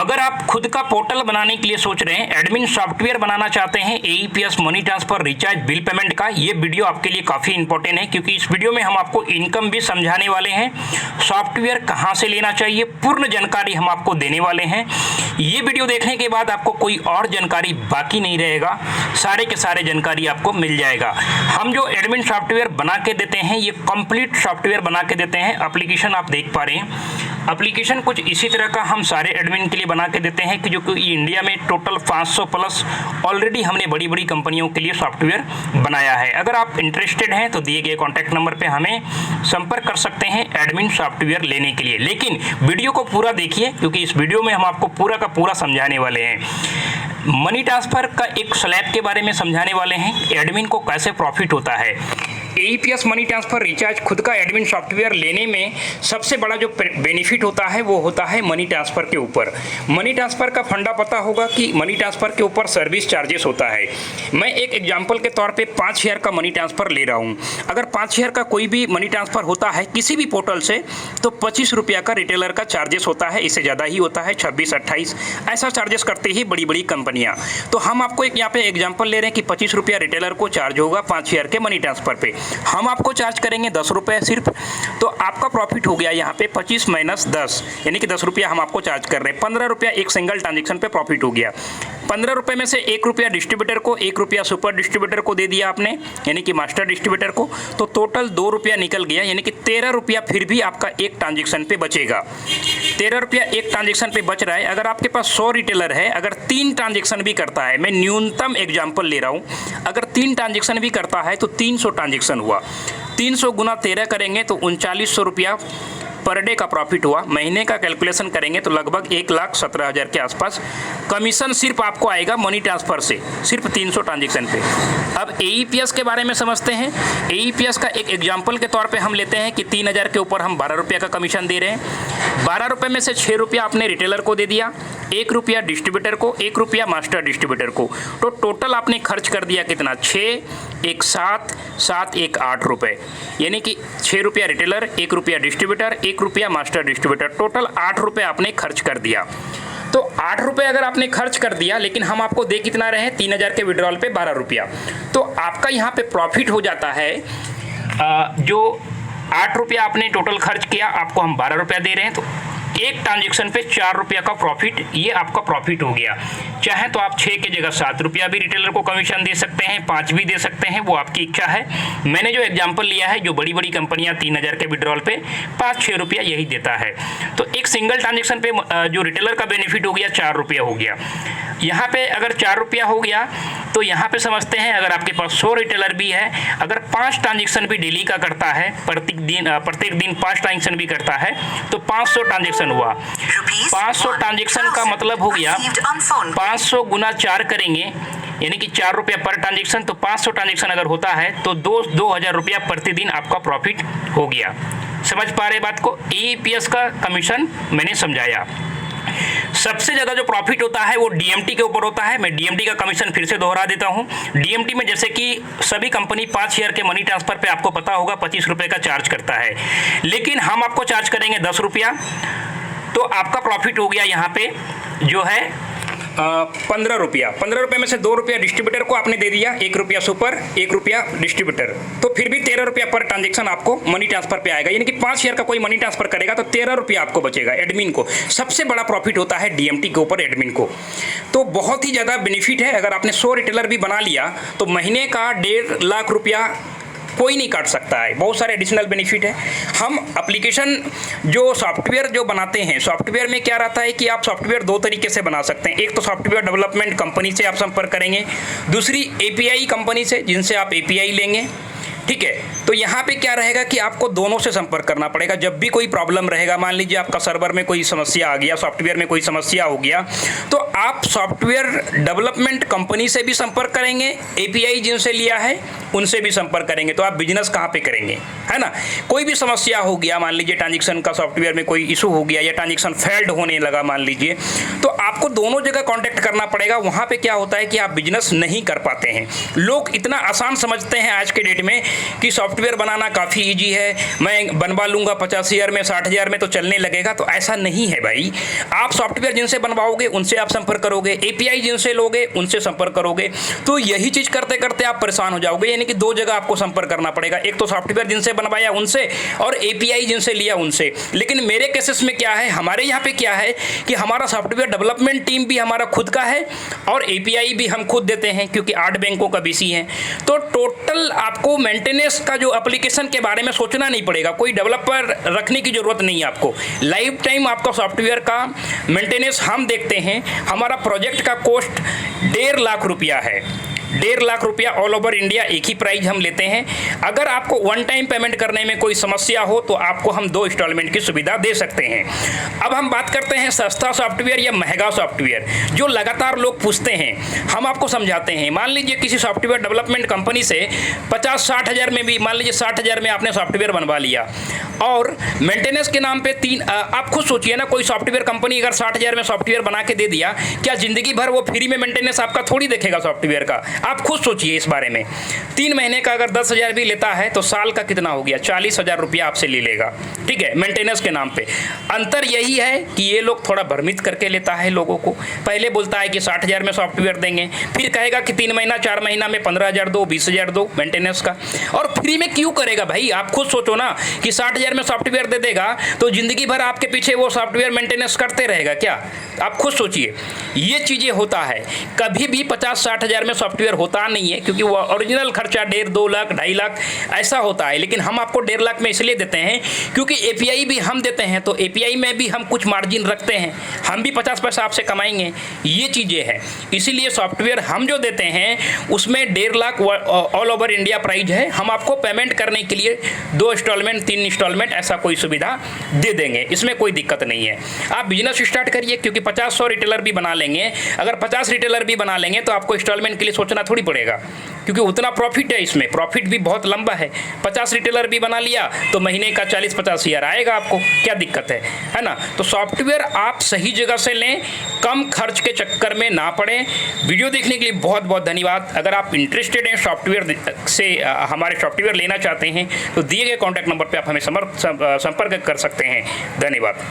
अगर आप खुद का पोर्टल बनाने के लिए सोच रहे हैं, एडमिन सॉफ्टवेयर बनाना चाहते हैं AEPS money transfer recharge bill payment का, ये वीडियो आपके लिए काफ़ी इंपॉर्टेंट है क्योंकि इस वीडियो में हम आपको इनकम भी समझाने वाले हैं, सॉफ्टवेयर कहां से लेना चाहिए, पूर्ण जानकारी हम आपको देने वाले हैं। ये वीडियो देखने के बाद आपको कोई और जानकारी बाकी नहीं रहेगा, सारे के सारे जानकारी आपको मिल जाएगा। हम जो एडमिन सॉफ्टवेयर बना के देते हैं ये कंप्लीट सॉफ्टवेयर बना के देते हैं। एप्लीकेशन आप देख पा रहे हैं, एप्लीकेशन कुछ इसी तरह का हम सारे एडमिन के लिए बना के देते हैं कि जो कि इंडिया में टोटल 500 प्लस ऑलरेडी हमने बड़ी बड़ी कंपनियों के लिए सॉफ्टवेयर बनाया है। अगर आप इंटरेस्टेड हैं तो दिए गए कॉन्टैक्ट नंबर पे हमें संपर्क कर सकते हैं एडमिन सॉफ्टवेयर लेने के लिए। लेकिन वीडियो को पूरा देखिए क्योंकि इस वीडियो में हम आपको पूरा का पूरा समझाने वाले हैं। मनी ट्रांसफर का एक स्लैब के बारे में समझाने वाले हैं, एडमिन को कैसे प्रॉफिट होता है। एईपीएस मनी ट्रांसफर रिचार्ज खुद का एडमिन सॉफ्टवेयर लेने में सबसे बड़ा जो बेनिफिट होता है वो होता है मनी ट्रांसफर के ऊपर। मनी ट्रांसफर का फंडा पता होगा कि मनी ट्रांसफर के ऊपर सर्विस चार्जेस होता है। मैं एक एग्जांपल के तौर पे 5000 का मनी ट्रांसफर ले रहा हूँ। अगर 5000 का कोई भी मनी ट्रांसफर होता है किसी भी पोर्टल से तो 25 रुपया का रिटेलर का चार्जेस होता है, इससे ज़्यादा ही होता है, 26-28 ऐसा चार्जेस करते ही बड़ी बड़ी कंपनियाँ। तो हम आपको एक यहाँ पे एग्जाम्पल ले रहे हैं कि 25 रुपया रिटेलर को चार्ज होगा 5000 के मनी ट्रांसफर पे, हम आपको चार्ज करेंगे 10 रुपये सिर्फ। तो आपका प्रॉफिट हो गया यहाँ पे 25 माइनस 10 यानी कि 10 रुपया हम आपको चार्ज कर रहे हैं। 15 रुपया एक सिंगल ट्रांजेक्शन पे प्रॉफिट हो गया। 15 रुपये में से 1 रुपया डिस्ट्रीब्यूटर को, 1 रुपया सुपर डिस्ट्रीब्यूटर को दे दिया आपने यानी कि मास्टर डिस्ट्रीब्यूटर को, तो टोटल 2 रुपया निकल गया यानी कि 13 रुपया फिर भी आपका एक ट्रांजेक्शन पे बचेगा। 13 रुपया एक ट्रांजेक्शन पे बच रहा है। अगर आपके पास 100 रिटेलर है, अगर 3 ट्रांजेक्शन भी करता है, मैं न्यूनतम एग्जाम्पल ले रहा हूँ, अगर 3 ट्रांजेक्शन भी करता है तो 300 ट्रांजेक्शन हुआ। 300 गुना 13 करेंगे तो 3900 रुपया पर डे का प्रॉफिट हुआ। महीने का कैलकुलेशन करेंगे तो लगभग 1,17,000 के आसपास कमीशन सिर्फ आपको आएगा मनी ट्रांसफर से, सिर्फ 300 ट्रांजेक्शन पे। अब एईपीएस के बारे में समझते हैं। एईपीएस का एक एग्जांपल के तौर पे हम लेते हैं कि 3000 के ऊपर हम 12 रुपये का कमीशन दे रहे हैं। 12 रुपये में से 6 रुपया आपने रिटेलर को दे दिया, 1 रुपया डिस्ट्रीब्यूटर को, 1 रुपया मास्टर डिस्ट्रीब्यूटर को, तो टोटल आपने खर्च कर दिया कितना, 6, 1 7, 7 1 8 रुपये यानी कि 6 रुपया रिटेलर, 1 रुपया डिस्ट्रीब्यूटर, 1 रुपया मास्टर डिस्ट्रीब्यूटर, टोटल 8 रुपये आपने खर्च कर दिया। तो 8 रुपये अगर आपने खर्च कर दिया, लेकिन हम आपको दे कितना रहे हैं, 3000 के विड्रॉल पे 12 रुपया, तो आपका यहाँ पे प्रॉफिट हो जाता है जो 8 रुपया आपने टोटल खर्च किया, आपको हम 12 रुपया दे रहे हैं, तो एक ट्रांजेक्शन पे 4 रुपया का प्रॉफिट, ये आपका प्रॉफिट हो गया। चाहे तो आप 6 की जगह 7 रुपया भी रिटेलर को कमीशन दे सकते हैं, 5 भी दे सकते हैं, वो आपकी इच्छा है। मैंने जो एग्जांपल लिया है, जो बड़ी बड़ी कंपनियां 3000 के विड्रॉल पे 5-6 रुपया यही देता है, तो एक सिंगल ट्रांजेक्शन पे जो रिटेलर का बेनिफिट हो गया 4 रुपया हो गया। यहाँ पे अगर 4 रुपया हो गया तो यहाँ पे समझते हैं अगर आपके पास 100 रिटेलर भी है, अगर 5 ट्रांजेक्शन भी डेली का करता है, प्रत्येक दिन 5 ट्रांजेक्शन भी करता है तो 500 ट्रांजेक्शन हुआ। 500 ट्रांजेक्शन का मतलब हो गया 500 गुना 4 करेंगे यानी कि 4 रुपया पर ट्रांजेक्शन, तो 500 ट्रांजेक्शन अगर होता है तो 2000 रुपया प्रतिदिन आपका प्रॉफिट हो गया। समझ पा रहे बात को? एईपीएस का कमीशन मैंने समझाया। सबसे ज़्यादा जो प्रॉफिट होता है वो डीएमटी के ऊपर होता है। मैं डीएमटी का कमीशन फिर से दोहरा देता हूँ। डीएमटी में जैसे कि सभी कंपनी 5000 के मनी ट्रांसफर पे आपको पता होगा 25 रुपये का चार्ज करता है, लेकिन हम आपको चार्ज करेंगे 10 रुपया, तो आपका प्रॉफिट हो गया यहाँ पे जो है 15 रुपया। 15 रुपये में से 2 रुपया डिस्ट्रीब्यूटर को आपने दे दिया, 1 रुपया सुपर, 1 रुपया डिस्ट्रीब्यूटर, तो फिर भी 13 रुपया पर ट्रांजेक्शन आपको मनी ट्रांसफर पे आएगा। यानी कि 5000 का कोई मनी ट्रांसफर करेगा तो 13 रुपया आपको बचेगा एडमिन को। सबसे बड़ा प्रॉफिट होता है डीएमटी के ऊपर एडमिन को, तो बहुत ही ज़्यादा बेनिफिट है। अगर आपने 100 रिटेलर भी बना लिया तो महीने का 1.5 लाख रुपया कोई नहीं काट सकता है। बहुत सारे एडिशनल बेनिफिट है। हम एप्लीकेशन जो सॉफ्टवेयर जो बनाते हैं, सॉफ्टवेयर में क्या रहता है कि आप सॉफ्टवेयर 2 तरीके से बना सकते हैं। एक तो सॉफ्टवेयर डेवलपमेंट कंपनी से आप संपर्क करेंगे, दूसरी एपीआई कंपनी से जिनसे आप एपीआई लेंगे, ठीक है। तो यहाँ पे क्या रहेगा कि आपको दोनों से संपर्क करना पड़ेगा। जब भी कोई प्रॉब्लम रहेगा, मान लीजिए आपका सर्वर में कोई समस्या आ गया, सॉफ्टवेयर में कोई समस्या हो गया, तो आप सॉफ्टवेयर डेवलपमेंट कंपनी से भी संपर्क करेंगे, एपीआई जिनसे लिया है उनसे भी संपर्क करेंगे, तो आप बिजनेस कहाँ पे करेंगे, है ना। कोई भी समस्या हो गया, मान लीजिए ट्रांजेक्शन का सॉफ्टवेयर में कोई इशू हो गया या ट्रांजेक्शन फेल्ड होने लगा मान लीजिए, तो आपको दोनों जगह कॉन्टैक्ट करना पड़ेगा। वहाँ पे क्या होता है कि आप बिजनेस नहीं कर पाते हैं। लोग इतना आसान समझते हैं आज के डेट में कि सॉफ्टवेयर सॉफ्टवेयर बनाना काफ़ी ईजी है, मैं बनवा लूँगा 50,000 में 60,000 में तो चलने लगेगा, तो ऐसा नहीं है भाई। आप सॉफ्टवेयर जिनसे बनवाओगे उनसे आप संपर्क करोगे, एपीआई जिनसे लोगे उनसे संपर्क करोगे, तो यही चीज़ करते करते आप परेशान हो जाओगे। यानी कि दो जगह आपको संपर्क करना पड़ेगा, एक तो सॉफ्टवेयर जिनसे बनवाया उनसे और एपीआई जिनसे लिया उनसे। लेकिन मेरे केसेस में क्या है, हमारे यहाँ पे क्या है कि हमारा सॉफ्टवेयर डेवलपमेंट टीम भी हमारा खुद का है और एपीआई भी हम खुद देते हैं, क्योंकि 8 बैंकों का बीसी है। तो टोटल आपको मेंटेनेंस का जो एप्लीकेशन के बारे में सोचना नहीं पड़ेगा, कोई डेवलपर रखने की जरूरत नहीं है आपको। लाइफ टाइम आपका सॉफ्टवेयर का मेंटेनेंस हम देखते हैं। हमारा प्रोजेक्ट का कॉस्ट 1.5 लाख रुपया है, 1.5 लाख रुपया ऑल ओवर इंडिया एक ही प्राइस हम लेते हैं। अगर आपको वन टाइम पेमेंट करने में कोई समस्या हो तो आपको हम 2 इंस्टॉलमेंट की सुविधा दे सकते हैं। अब हम बात करते हैं सस्ता सॉफ्टवेयर या महंगा सॉफ्टवेयर, जो लगातार लोग पूछते हैं, हम आपको समझाते हैं। मान लीजिए किसी सॉफ्टवेयर डेवलपमेंट कंपनी से 50-60 हज़ार में भी, मान लीजिए 60 हज़ार में आपने सॉफ्टवेयर बनवा लिया और मेंटेनेंस के नाम पे आप खुद सोचिए ना, कोई सॉफ्टवेयर कंपनी अगर 60 हज़ार में सॉफ्टवेयर बना के दे दिया, क्या जिंदगी भर वो फ्री में मेंटेनेंस आपका थोड़ी देखेगा सॉफ्टवेयर का? आप खुद सोचिए इस बारे में। 3 महीने का अगर 10,000 भी लेता है तो साल का कितना हो गया? 40,000 रुपया आपसे ले लेगा, ठीक है, मेंटेनेंस के नाम पे। अंतर यही है कि ये लोग थोड़ा भ्रमित करके लेता है लोगों को। पहले बोलता है कि 60,000 में सॉफ्टवेयर देंगे, फिर कहेगा कि 3 महीना 4 महीना में 15,000 दो, 20,000 दो मेंटेनेंस का। और फ्री में क्यों करेगा भाई? आप खुद सोचो ना कि 60,000 में सॉफ्टवेयर दे देगा तो जिंदगी भर आपके पीछे वो सॉफ्टवेयर मेंटेनेंस करते रहेगा क्या? आप खुद सोचिए। ये चीज़ें होता है, कभी भी 50-60 हज़ार में सॉफ्टवेयर होता नहीं है, क्योंकि वो ओरिजिनल खर्चा 1.5, 2 लाख, 2.5 लाख ऐसा होता है। लेकिन हम आपको 1.5 लाख में इसलिए देते हैं क्योंकि एपीआई भी हम देते हैं, तो एपीआई में भी हम कुछ मार्जिन रखते हैं, हम भी 50 पैसा आपसे कमाएंगे। ये चीज़ें हैं, इसीलिए सॉफ्टवेयर हम जो देते हैं उसमें 1.5 lakh all over India price है। हम आपको पेमेंट करने के लिए 2 इंस्टॉलमेंट, 3 इंस्टॉलमेंट ऐसा कोई सुविधा दे देंगे, इसमें कोई दिक्कत नहीं है। आप बिजनेस स्टार्ट करिए, क्योंकि 50-100 रिटेलर भी बना लेंगे, अगर 50 रिटेलर भी बना लेंगे तो आपको इंस्टॉलमेंट के लिए सोचना थोड़ी पड़ेगा, क्योंकि उतना प्रॉफिट है इसमें, प्रॉफिट भी बहुत लंबा है। 50 रिटेलर भी बना लिया तो महीने का 40-50 हज़ार आएगा आपको, क्या दिक्कत है ना? तो सॉफ्टवेयर आप सही जगह से लें, कम खर्च के चक्कर में ना पड़े। वीडियो देखने के लिए बहुत बहुत धन्यवाद। अगर आप इंटरेस्टेड हैं सॉफ्टवेयर से, हमारे सॉफ्टवेयर लेना चाहते हैं तो दिए गए कॉन्टैक्ट नंबर पर आप हमें संपर्क कर सकते हैं। धन्यवाद।